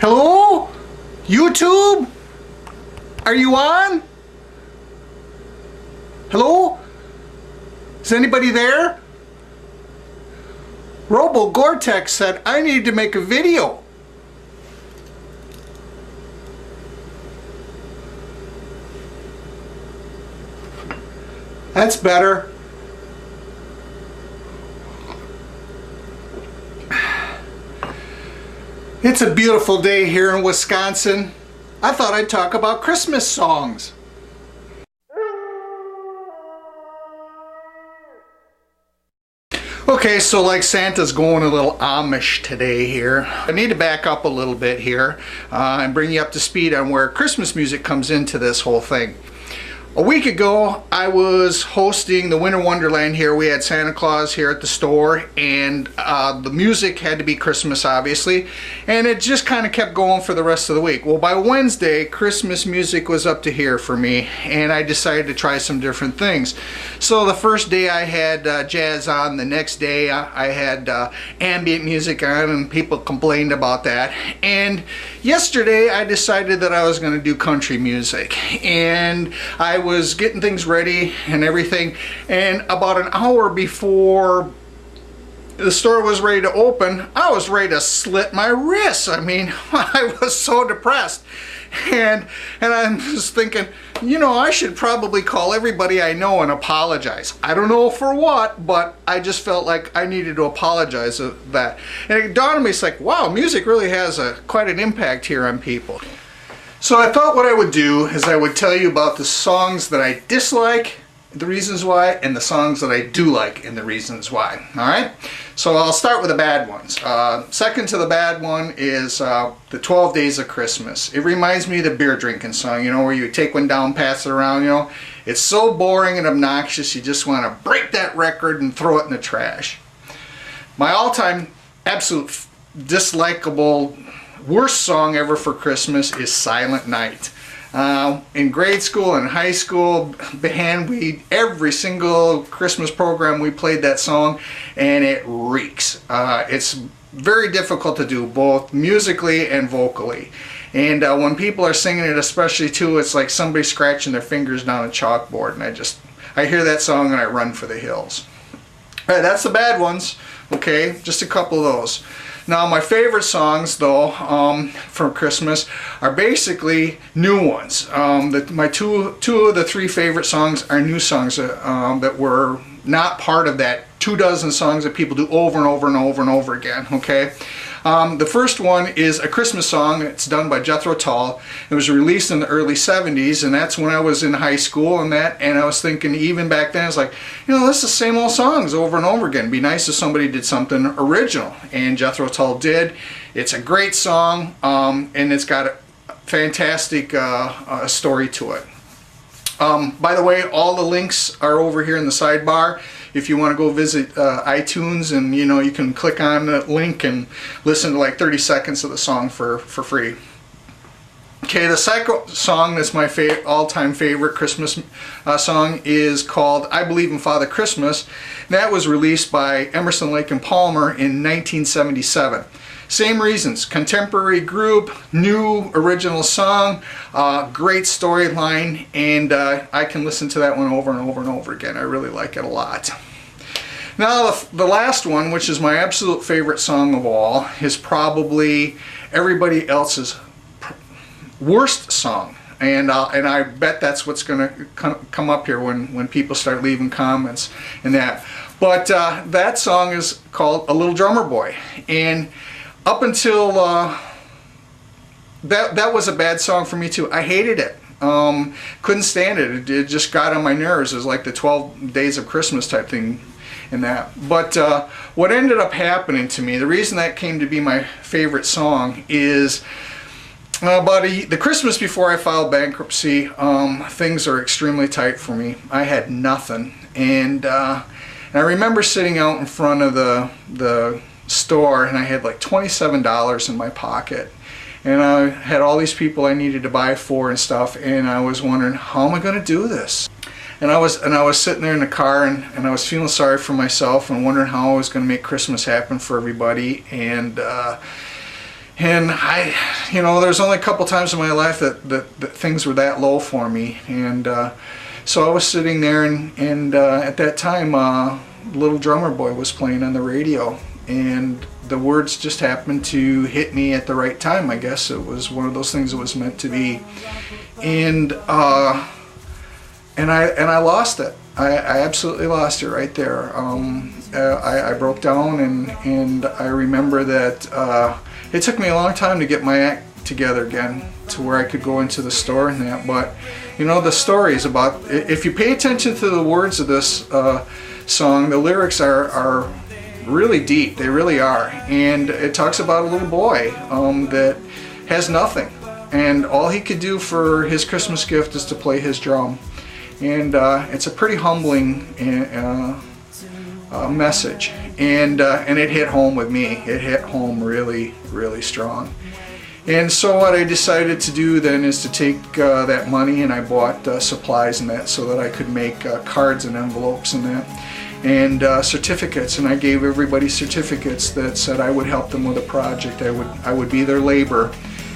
Hello? YouTube? Are you on? Hello? Is anybody there? Robo Gore-Tex said I need to make a video. That's better. It's a beautiful day here in Wisconsin. I thought I'd talk about Christmas songs. Okay, so like Santa's going a little Amish today here. I need to back up a little bit here and bring you up to speed on where Christmas music comes into this whole thing. A week ago, I was hosting the Winter Wonderland here. We had Santa Claus here at the store, and the music had to be Christmas, obviously, and it just kind of kept going for the rest of the week. Well, by Wednesday, Christmas music was up to here for me, and I decided to try some different things. So the first day I had jazz on, the next day I had ambient music on, and people complained about that. And yesterday, I decided that I was going to do country music, and I was getting things ready and everything, and about an hour before the store was ready to open, I was ready to slit my wrists. I mean, I was so depressed, and I'm just thinking, you know, I should probably call everybody I know and apologize. I don't know for what, but I just felt like I needed to apologize for that. And it dawned on me, it's like, wow, music really has quite an impact here on people. So I thought what I would do is I would tell you about the songs that I dislike, the reasons why, and the songs that I do like and the reasons why. Alright? So I'll start with the bad ones. Second to the bad one is the 12 Days of Christmas. It reminds me of the beer drinking song, you know, where you take one down, pass it around, you know. It's so boring and obnoxious, you just want to break that record and throw it in the trash. My all-time absolute dislikable worst song ever for Christmas is Silent Night. In grade school and high school band, every single Christmas program we played that song, and it reeks. It's very difficult to do both musically and vocally, and when people are singing it especially too, it's like somebody scratching their fingers down a chalkboard, and I hear that song and I run for the hills. Alright, that's the bad ones. Okay, just a couple of those. Now my favorite songs though from Christmas are basically new ones. My two of the three favorite songs are new songs that were not part of that 24 songs that people do over and over and over and over again. Okay, the first one is a Christmas song. It's done by Jethro Tull. It was released in the early 70s, and that's when I was in high school and I was thinking even back then, it's like, you know, this is the same old songs over and over again. It'd be nice if somebody did something original, and Jethro Tull did. It's a great song, and it's got a fantastic story to it. By the way, all the links are over here in the sidebar. If you want to go visit iTunes, and you know, you can click on the link and listen to like 30 seconds of the song for free. Okay, the second song that's my all-time favorite Christmas song is called I Believe in Father Christmas. That was released by Emerson, Lake and Palmer in 1977. Same reasons, contemporary group, new original song, great storyline, and I can listen to that one over and over and over again. I really like it a lot. Now the last one, which is my absolute favorite song of all, is probably everybody else's worst song. And I bet that's what's going to come up here when people start leaving comments and that. But that song is called A Little Drummer Boy. And up until that was a bad song for me too. I hated it. Couldn't stand it. It just got on my nerves. It was like the 12 Days of Christmas type thing in that. But what ended up happening to me, the reason that came to be my favorite song is the Christmas before I filed bankruptcy, things are extremely tight for me. I had nothing, and I remember sitting out in front of the store, and I had like $27 in my pocket, and I had all these people I needed to buy for and stuff, and I was wondering, how am I going to do this? And I was sitting there in the car, and I was feeling sorry for myself and wondering how I was going to make Christmas happen for everybody, and And there's only a couple times in my life that things were that low for me. And so I was sitting there, and at that time, Little Drummer Boy was playing on the radio, and the words just happened to hit me at the right time. I guess it was one of those things that was meant to be. And I lost it. I absolutely lost it right there. I broke down, and I remember that it took me a long time to get my act together again, to where I could go into the store and that. But the story is about, if you pay attention to the words of this song, the lyrics are really deep. They really are. And it talks about a little boy that has nothing, and all he could do for his Christmas gift is to play his drum. And it's a pretty humbling message, and it hit home with me. It hit home really, really strong. And so what I decided to do then is to take that money, and I bought supplies and that, so that I could make cards and envelopes and that, and certificates. And I gave everybody certificates that said I would help them with a project. I would be their labor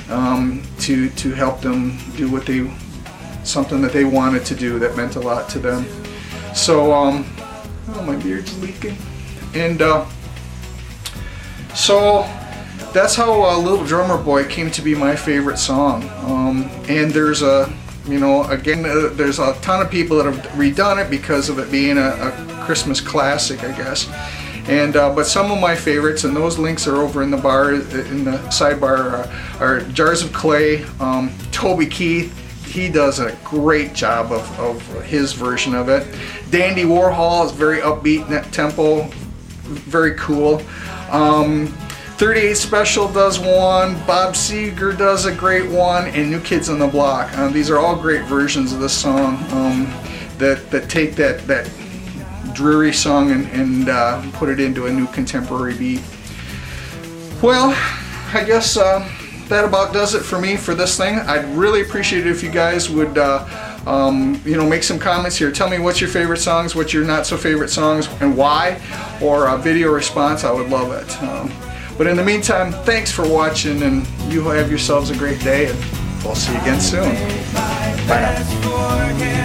to help them do something that they wanted to do that meant a lot to them. So oh, my beard's leaking. And so that's how Little Drummer Boy came to be my favorite song. And there's there's a ton of people that have redone it because of it being a Christmas classic, I guess. And but some of my favorites, and those links are over in the bar, in the sidebar, are Jars of Clay. Toby Keith, he does a great job of his version of it. Dandy Warhol is very upbeat in that tempo, very cool. 38 Special does one, Bob Seger does a great one, and New Kids on the Block. These are all great versions of this song that take that dreary song and put it into a new contemporary beat. Well, I guess that about does it for me for this thing. I'd really appreciate it if you guys would make some comments here. Tell me what's your favorite songs, what's your not so favorite songs, and why, or a video response. I would love it. But in the meantime, thanks for watching, and you have yourselves a great day, and we'll see you again soon. Bye now.